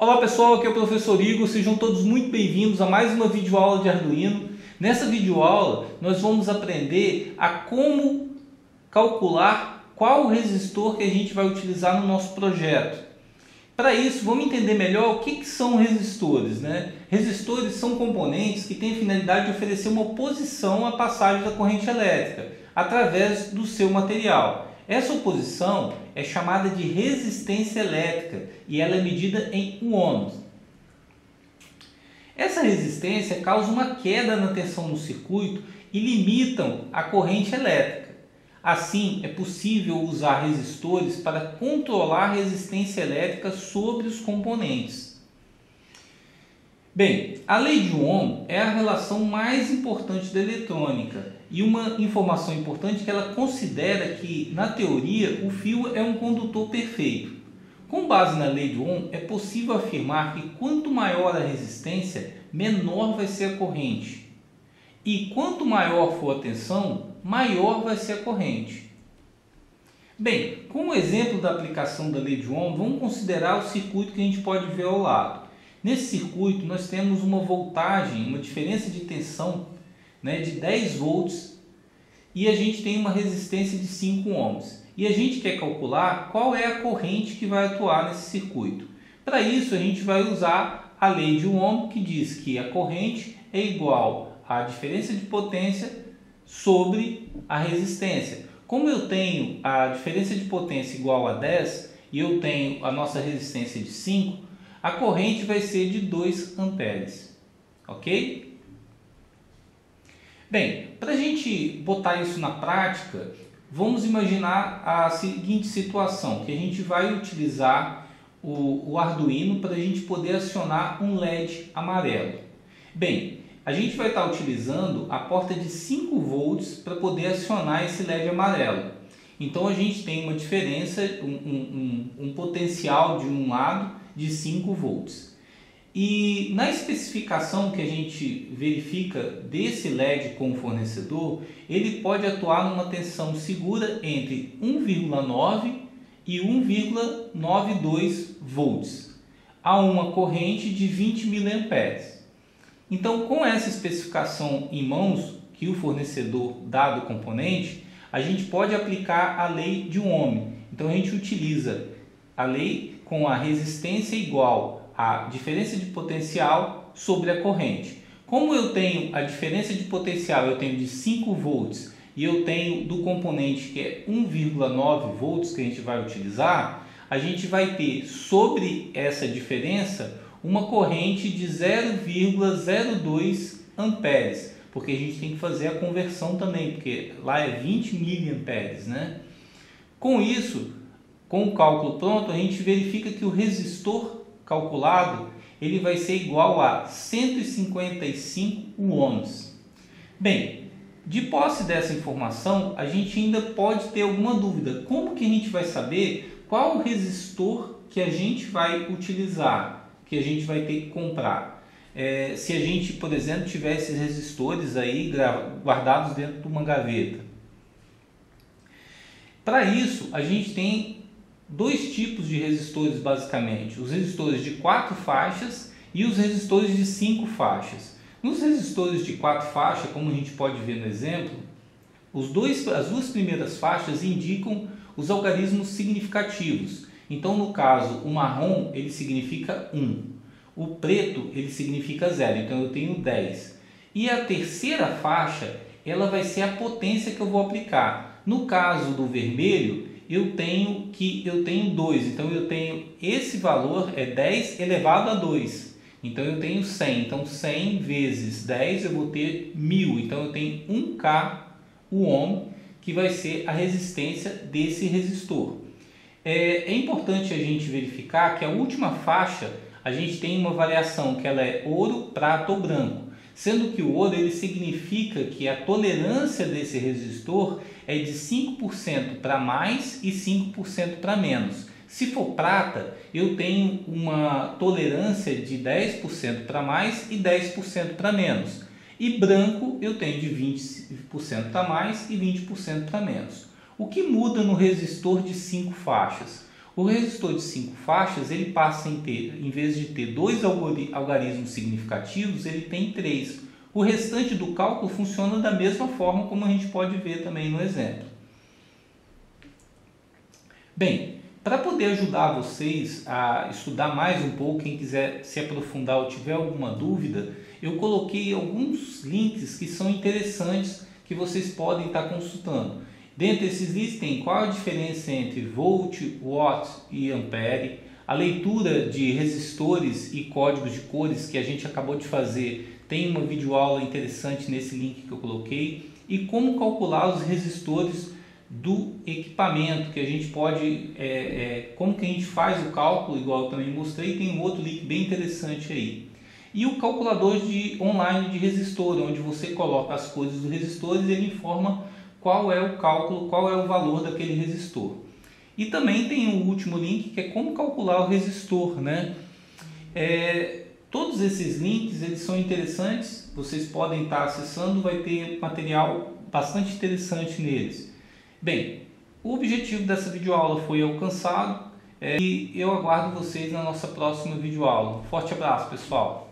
Olá pessoal, aqui é o professor Igor, sejam todos muito bem-vindos a mais uma videoaula de Arduino. Nessa videoaula nós vamos aprender a como calcular qual resistor que a gente vai utilizar no nosso projeto. Para isso, vamos entender melhor o que são resistores, né? Resistores são componentes que têm a finalidade de oferecer uma oposição à passagem da corrente elétrica através do seu material. Essa oposição é chamada de resistência elétrica e ela é medida em ohms. Essa resistência causa uma queda na tensão no circuito e limitam a corrente elétrica. Assim, é possível usar resistores para controlar a resistência elétrica sobre os componentes. Bem, a lei de Ohm é a relação mais importante da eletrônica e uma informação importante é que ela considera que, na teoria, o fio é um condutor perfeito. Com base na lei de Ohm, é possível afirmar que quanto maior a resistência, menor vai ser a corrente. E quanto maior for a tensão, maior vai ser a corrente. Bem, como exemplo da aplicação da lei de Ohm, vamos considerar o circuito que a gente pode ver ao lado. Nesse circuito nós temos uma voltagem, uma diferença de tensão, de 10 volts e a gente tem uma resistência de 5 ohms. E a gente quer calcular qual é a corrente que vai atuar nesse circuito. Para isso a gente vai usar a lei de Ohm, que diz que a corrente é igual à diferença de potência sobre a resistência. Como eu tenho a diferença de potência igual a 10 e eu tenho a nossa resistência de 5, a corrente vai ser de 2 amperes, ok? Bem, para a gente botar isso na prática, vamos imaginar a seguinte situação, que a gente vai utilizar o Arduino para a gente poder acionar um LED amarelo. Bem, a gente vai estar utilizando a porta de 5 volts para poder acionar esse LED amarelo. Então a gente tem uma diferença, um potencial de um lado de 5 volts. E na especificação que a gente verifica desse LED com o fornecedor, ele pode atuar numa tensão segura entre 1,9 e 1,92 volts a uma corrente de 20 mA. Então, com essa especificação em mãos que o fornecedor dá do componente, a gente pode aplicar a lei de Ohm. Então a gente utiliza a lei com a resistência igual à diferença de potencial sobre a corrente. Como eu tenho a diferença de potencial, eu tenho de 5 volts e eu tenho do componente que é 1,9 volts que a gente vai utilizar, a gente vai ter sobre essa diferença uma corrente de 0,02 amperes, porque a gente tem que fazer a conversão também, porque lá é 20 miliamperes, né? Com isso, com o cálculo pronto, a gente verifica que o resistor calculado ele vai ser igual a 155 ohms. Bem, de posse dessa informação, a gente ainda pode ter alguma dúvida. Como que a gente vai saber qual o resistor que a gente vai utilizar, que a gente vai ter que comprar? Se a gente, por exemplo, tiver esses resistores aí guardados dentro de uma gaveta. Para isso, a gente tem dois tipos de resistores basicamente, os resistores de 4 faixas e os resistores de 5 faixas. Nos resistores de 4 faixas, como a gente pode ver no exemplo, as duas primeiras faixas indicam os algarismos significativos. Então, no caso, o marrom ele significa 1, o preto ele significa 0, então eu tenho 10. E a terceira faixa ela vai ser a potência que eu vou aplicar. No caso do vermelho, eu tenho 2, então eu tenho esse valor é 10 elevado a 2, então eu tenho 100, então 100 vezes 10 eu vou ter 1000, então eu tenho 1K ohm, que vai ser a resistência desse resistor. É importante a gente verificar que a última faixa a gente tem uma variação que ela é ouro, prata ou branco, sendo que o ouro ele significa que a tolerância desse resistor é de 5% para mais e 5% para menos. Se for prata, eu tenho uma tolerância de 10% para mais e 10% para menos. E branco eu tenho de 20% para mais e 20% para menos. O que muda no resistor de 5 faixas? O resistor de 5 faixas, ele passa em ter, em vez de ter 2 algarismos significativos, ele tem 3. O restante do cálculo funciona da mesma forma como a gente pode ver também no exemplo. Bem, para poder ajudar vocês a estudar mais um pouco, quem quiser se aprofundar ou tiver alguma dúvida, eu coloquei alguns links que são interessantes que vocês podem estar consultando. Dentre esses links tem qual a diferença entre volt, watt e ampere, a leitura de resistores e códigos de cores que a gente acabou de fazer, tem uma videoaula interessante nesse link que eu coloquei, e como calcular os resistores do equipamento, que a gente pode, como que a gente faz o cálculo, igual eu também mostrei, tem um outro link bem interessante aí. E o calculador online de resistor, onde você coloca as cores dos resistores e ele informa qual é o cálculo, qual é o valor daquele resistor. E também tem o último link, que é como calcular o resistor, né? Todos esses links eles são interessantes, vocês podem estar acessando, vai ter material bastante interessante neles. Bem, o objetivo dessa videoaula foi alcançado e eu aguardo vocês na nossa próxima videoaula. Forte abraço, pessoal!